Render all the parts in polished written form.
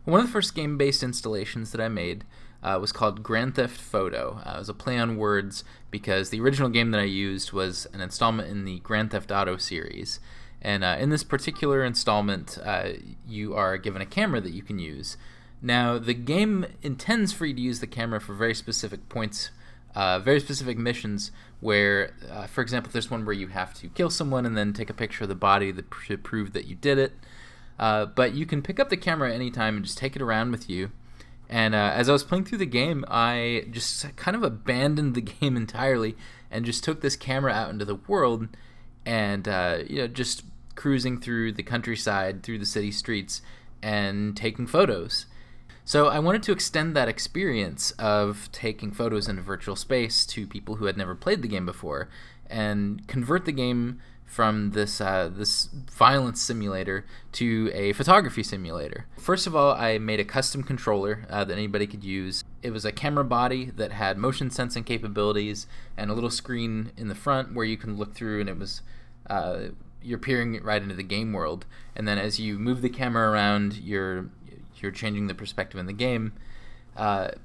One of the first game-based installations that I made was called Grand Theft Photo. It was a play on words because the original game that I used was an installment in the Grand Theft Auto series. And in this particular installment, you are given a camera that you can use. Now, the game intends for you to use the camera for very specific points, very specific missions where, for example, there's one where you have to kill someone and then take a picture of the body to prove that you did it. But you can pick up the camera anytime and just take it around with you. And as I was playing through the game, I just kind of abandoned the game entirely and just took this camera out into the world and just cruising through the countryside, through the city streets, and taking photos. So I wanted to extend that experience of taking photos in a virtual space to people who had never played the game before and convert the game from this violence simulator to a photography simulator. First of all, I made a custom controller that anybody could use. It was a camera body that had motion sensing capabilities and a little screen in the front where you can look through, and it was you're peering right into the game world. And then as you move the camera around, you're changing the perspective in the game.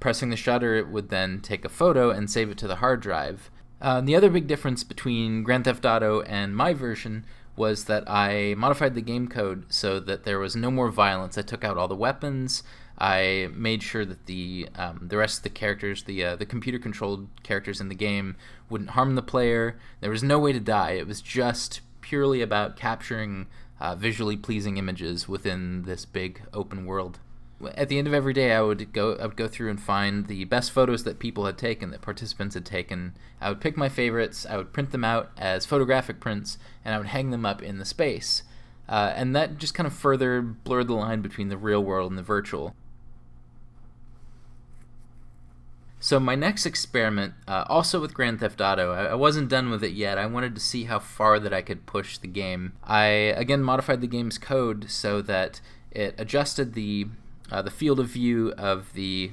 Pressing the shutter, it would then take a photo and save it to the hard drive. The other big difference between Grand Theft Auto and my version was that I modified the game code so that there was no more violence. I took out all the weapons. I made sure that the rest of the characters, the computer-controlled characters in the game, wouldn't harm the player. There was no way to die. It was just purely about capturing visually pleasing images within this big open world. At the end of every day, I would go through and find the best photos that people had taken, that participants had taken. I would pick my favorites, I would print them out as photographic prints, and I would hang them up in the space. And that just kind of further blurred the line between the real world and the virtual. So my next experiment, also with Grand Theft Auto, I wasn't done with it yet. I wanted to see how far that I could push the game. I, again, modified the game's code so that it adjusted the field of view of the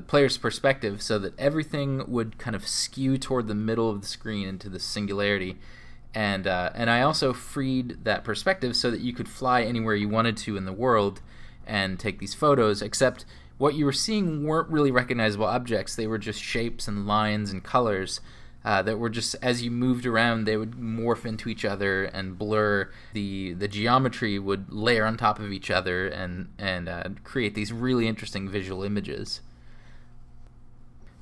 player's perspective so that everything would kind of skew toward the middle of the screen into the singularity. And I also freed that perspective so that you could fly anywhere you wanted to in the world and take these photos, except what you were seeing weren't really recognizable objects. They were just shapes and lines and colors that were just, as you moved around, they would morph into each other and blur. The geometry would layer on top of each other and create these really interesting visual images.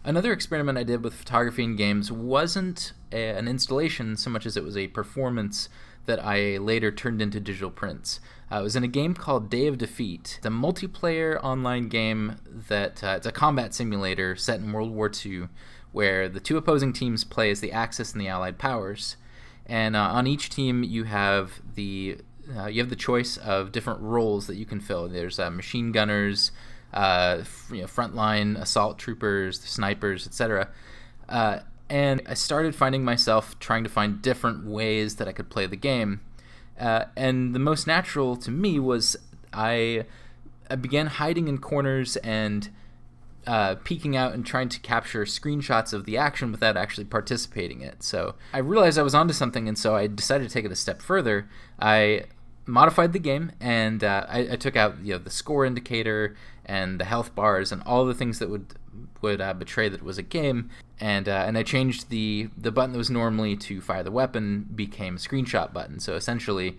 Another experiment I did with photography in games wasn't an installation so much as it was a performance that I later turned into digital prints. It was in a game called Day of Defeat. It's a multiplayer online game that it's a combat simulator set in World War II, where the two opposing teams play as the Axis and the Allied powers. And on each team, you have the choice of different roles that you can fill. There's machine gunners, frontline assault troopers, snipers, etc. And I started finding myself trying to find different ways that I could play the game. And the most natural to me was I began hiding in corners and peeking out and trying to capture screenshots of the action without actually participating in it. So I realized I was onto something, and so I decided to take it a step further. I modified the game, and I took out the score indicator and the health bars and all the things that would betray that it was a game, and I changed the button that was normally to fire the weapon became a screenshot button. So essentially,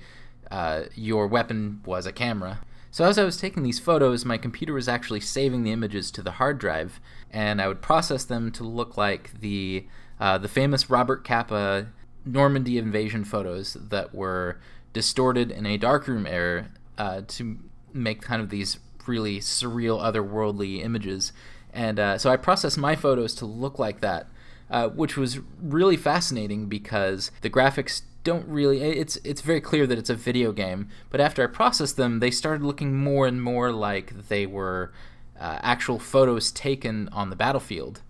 your weapon was a camera. So as I was taking these photos, my computer was actually saving the images to the hard drive, and I would process them to look like the famous Robert Capa Normandy invasion photos that were distorted in a darkroom error to make kind of these really surreal, otherworldly images. And so I processed my photos to look like that, which was really fascinating because the graphics don't really... It's very clear that it's a video game, but after I processed them, they started looking more and more like they were actual photos taken on the battlefield.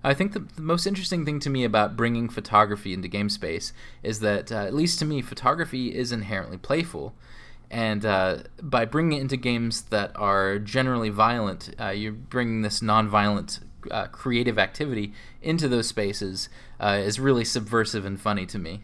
I think the most interesting thing to me about bringing photography into game space is that, at least to me, photography is inherently playful. And by bringing it into games that are generally violent, you're bringing this non-violent creative activity into those spaces is really subversive and funny to me.